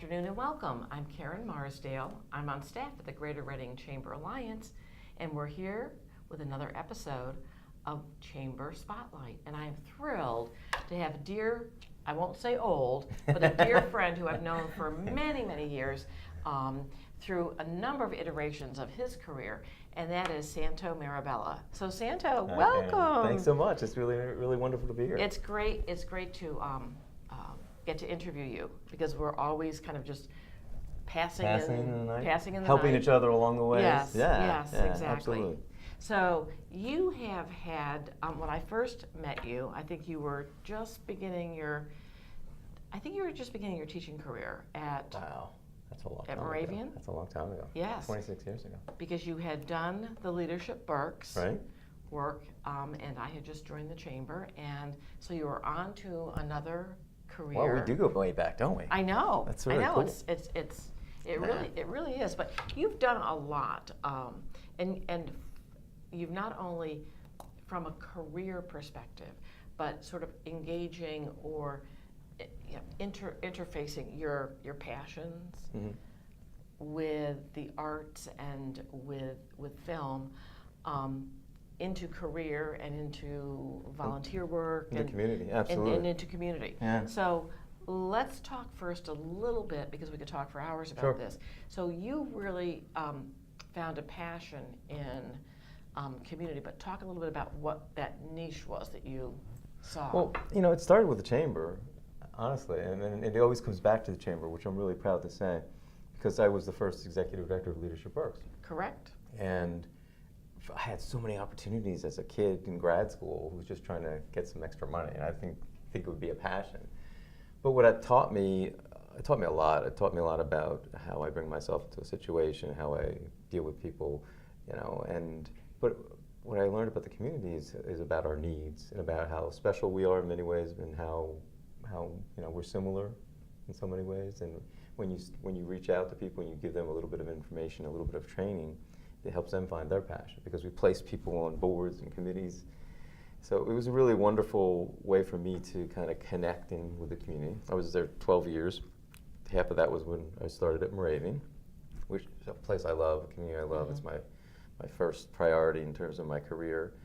afternoon and welcome. I'm Karen Marsdale. I'm on staff at the Greater Reading Chamber Alliance, and we're here with another episode of Chamber Spotlight. And I am thrilled to have a dear, I won't say old, but a dear friend who I've known for many, many years through a number of iterations of his career, and that is Santo Marabella. So Santo, welcome. Thanks so much. It's really wonderful to be here. It's great to get to interview you because we're always kind of just passing in the helping night. each other along the way. Yes, yes, exactly. Absolutely. So you have had, when I first met you, I think you were just beginning your teaching career at That's a long at time Moravian. ago. That's a long time ago. Yes. 26 years ago. Because you had done the Leadership Berks work, and I had just joined the chamber, and so you were on to another career. Well, we do go way back, don't we? I know. That's really cool. It really is. But you've done a lot, and you've not only from a career perspective, but sort of engaging or interfacing your passions with the arts and with film into career and into volunteer work and community, absolutely, and into community. Yeah. So let's talk first a little bit, because we could talk for hours about this. So you really found a passion in community, but talk a little bit about what that niche was that you saw. Well, it started with the chamber, honestly, and it always comes back to the chamber, which I'm really proud to say, because I was the first executive director of Leadership Berks. Correct. And I had so many opportunities as a kid in grad school who was just trying to get some extra money, and I think it would be a passion. But what it taught me a lot. It taught me a lot about how I bring myself into a situation, how I deal with people, but what I learned about the community is about our needs and about how special we are in many ways, and how we're similar in so many ways. And when you reach out to people and you give them a little bit of information, a little bit of training, it helps them find their passion, because we place people on boards and committees. So it was a really wonderful way for me to kind of connect in with the community. I was there 12 years. Half of that was when I started at Moravian, which is a place I love, a community I love. It's my first priority in terms of my career,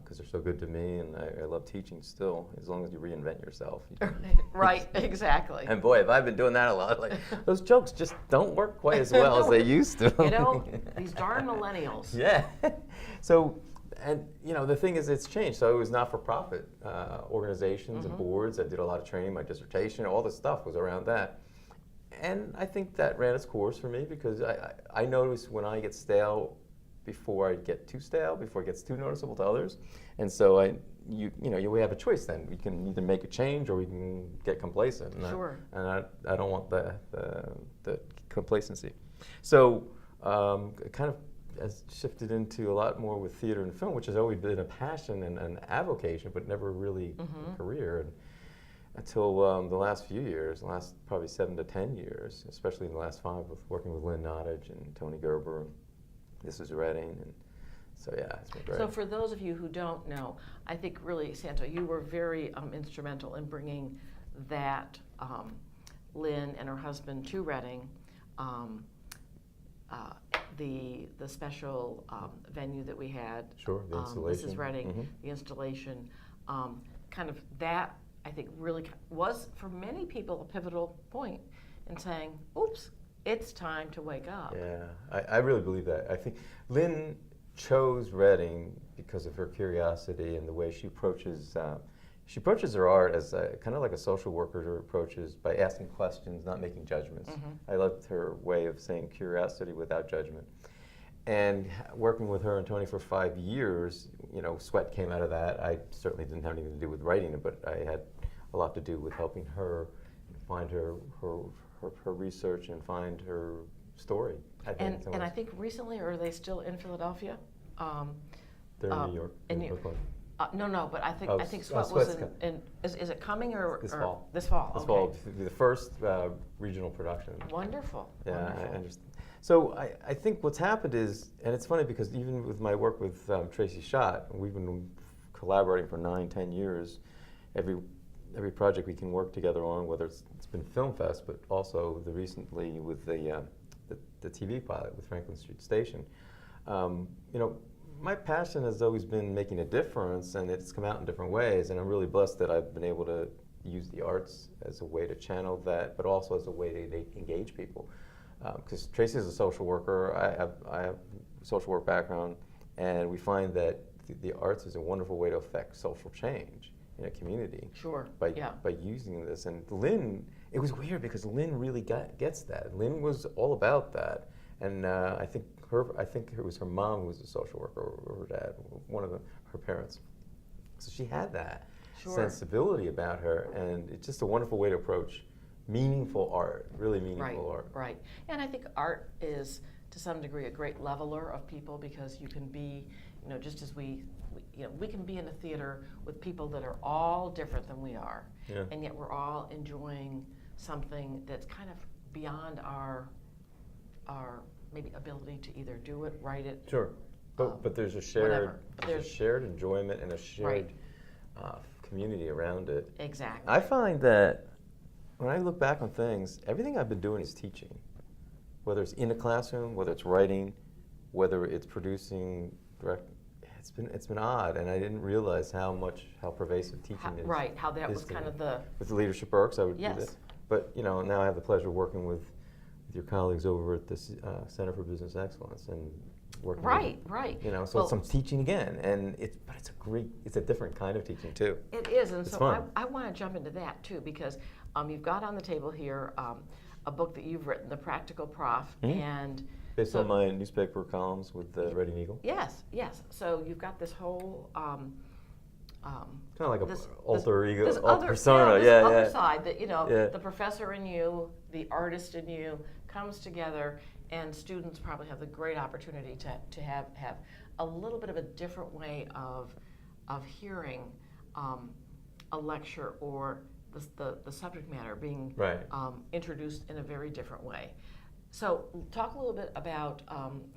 because they're so good to me, and I love teaching still, as long as you reinvent yourself. Right, exactly. And boy, have I been doing that a lot. Like, those jokes just don't work quite as well as they used to. These darn millennials. Yeah. So, and the thing is, it's changed. So it was not-for-profit organizations and boards. I did a lot of training. My dissertation, all this stuff was around that. And I think that ran its course for me, because I notice when I get stale, before I get too stale, before it gets too noticeable to others. And so we have a choice then. We can either make a change or we can get complacent. And I don't want the complacency. So it kind of has shifted into a lot more with theater and film, which has always been a passion and an avocation, but never really a career. And until the last few years, the last probably 7 to 10 years, especially in the last 5, with working with Lynn Nottage and Tony Gerber. This is Reading, and so it's been great. So for those of you who don't know, I think really, Santo, you were very instrumental in bringing that Lynn and her husband to Reading, the special venue that we had. Sure, the installation. This is Reading, the installation, kind of that, I think, really was for many people a pivotal point in saying, oops, it's time to wake up. Yeah, I really believe that. I think Lynn chose Reading because of her curiosity and the way she approaches her art as kind of like a social worker who approaches by asking questions, not making judgments. I loved her way of saying curiosity without judgment. And working with her and Tony for 5 years, sweat came out of that. I certainly didn't have anything to do with writing it, but I had a lot to do with helping her find her research and find her story. And I think recently, or are they still in Philadelphia? They're in New York. No, but I think Sweat was in. Is it coming or this fall? This fall. This fall, the first regional production. Wonderful. Yeah, wonderful. I understand. So I think what's happened is, and it's funny because even with my work with Tracy Schott, we've been collaborating for 9, 10 years. project we can work together on, whether it's been Film Fest, but also recently with the TV pilot with Franklin Street Station. You know, my passion has always been making a difference, and it's come out in different ways, and I'm really blessed that I've been able to use the arts as a way to channel that, but also as a way to engage people. Because Tracy is a social worker, I have a social work background, and we find that the arts is a wonderful way to affect social change in a community. Sure. By using this. And Lynn, it was weird because Lynn really gets that. Lynn was all about that, and I think it was her mom who was a social worker, or her dad, one of her parents. So she had that sensibility about her, and it's just a wonderful way to approach meaningful art, really meaningful art. Right. And I think art is, to some degree, a great leveler of people, because you can be, you know, just as we can be in a theater with people that are all different than we are, and yet we're all enjoying something that's kind of beyond our maybe ability to either do it, write it. Sure, but there's a shared enjoyment and a shared community around it. Exactly. I find that when I look back on things, everything I've been doing is teaching. Whether it's in a classroom, whether it's writing, whether it's producing direct, it's been odd, and I didn't realize how pervasive teaching is. Right, how that was kind of the... With the leadership arcs, I would do that. But you know, now I have the pleasure of working with your colleagues over at the Center for Business Excellence, and working. Right. You know, so I'm teaching again, and it's a different kind of teaching too. It is, and it's so fun. I want to jump into that too, because you've got on the table here a book that you've written, The Practical Prof, and based on my newspaper columns with the Reading Eagle. Yes. So you've got this whole kind of like an alter ego, persona. Other side that, you know, the professor in you, the artist in you comes together, and students probably have the great opportunity to have a little bit of a different way of hearing a lecture, or the subject matter being introduced in a very different way. So talk a little bit about,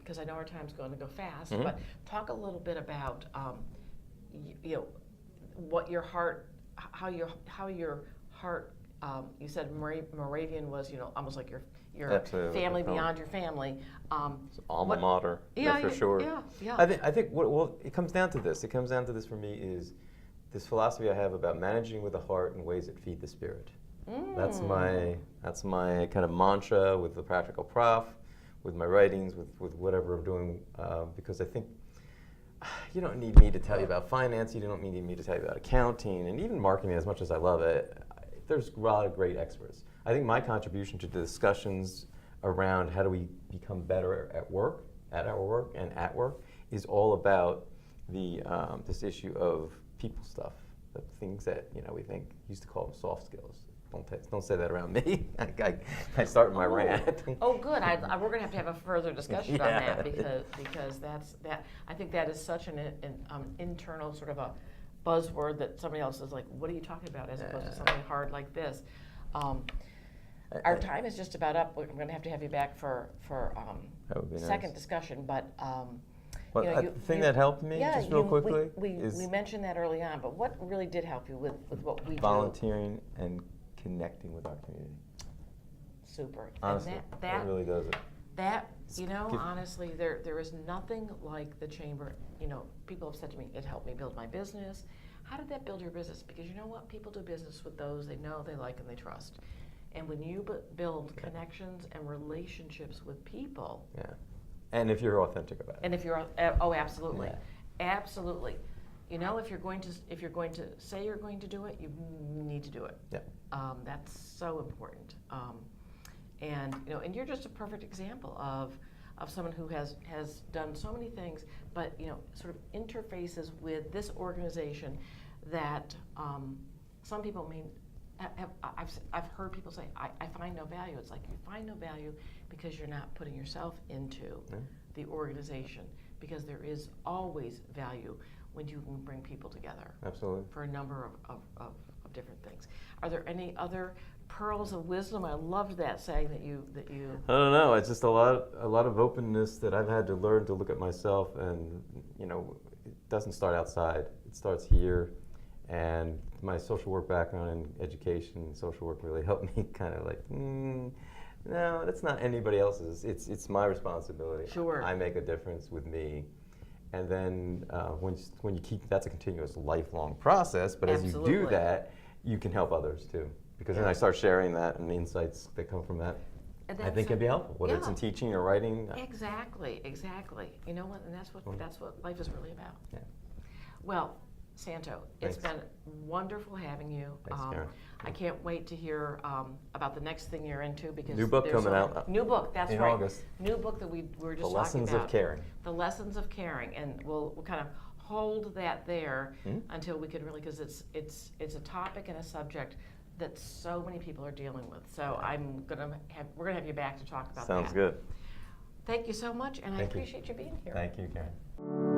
because I know our time's going to go fast, but talk a little bit about you know, what your heart, how your heart, you said Moravian was, you know, almost like your family beyond your family. It's alma mater, for sure. Yeah. I think well, it comes down to this. It comes down to this for me is this philosophy I have about managing with the heart in ways that feed the spirit. That's my kind of mantra with the Practical Prof, with my writings, with whatever I'm doing, because I think you don't need me to tell you about finance, you don't need me to tell you about accounting, and even marketing. As much as I love it, there's a lot of great experts. I think my contribution to the discussions around how do we become better at work, at our work, and at work, is all about this issue of people stuff, the things that we used to call them soft skills. Don't say that around me. I start my rant. Oh, good. We're going to have a further discussion on that, because that. I think that is such an internal sort of a buzzword that somebody else is like, "What are you talking about?" As opposed to something hard like this. Our time is just about up. I'm going to have you back for second discussion, but. The thing that helped me, just real quickly, is we mentioned that early on, but what really did help you with what we do? Volunteering and connecting with our community. Super. Honestly, and that really does it. That, honestly, there is nothing like the Chamber. People have said to me, it helped me build my business. How did that build your business? Because you know what? People do business with those they know, they like, and they trust. And when you build connections and relationships with people. Yeah. And if you're authentic about it. And if you're, absolutely. Yeah. Absolutely. If you're going to say you're going to do it, you need to do it. Yeah. That's so important. And you're just a perfect example of someone who has done so many things, but sort of interfaces with this organization that some people I've heard people say, I find no value. It's like you find no value because you're not putting yourself into the organization, because there is always value when you can bring people together. Absolutely. For a number of different things. Are there any other pearls of wisdom? I loved that saying that you. I don't know. It's just a lot of openness that I've had to learn to look at myself, and it doesn't start outside. It starts here, and my social work background and education, social work really helped me kind of like, no, that's not anybody else's. It's my responsibility. Sure. I make a difference with me. And then when you keep, that's a continuous lifelong process, but as you do that, you can help others too. Because then I start sharing that and the insights that come from that, I think can be helpful, whether it's in teaching or writing. Exactly, exactly. You know what, and that's what life is really about. Yeah. Well, Santo, it's been wonderful having you. Thanks, Karen. I can't wait to hear about the next thing you're into, because New book coming out. New book, that's in right. August. New book that we were just The talking Lessons about. of Caring. The Lessons of Caring, and we'll kind of hold that there until we can really, because it's a topic and a subject that so many people are dealing with. So we're gonna have you back to talk about that. Sounds good. Thank you so much, and I Thank you. appreciate you being here. Thank you, Karen.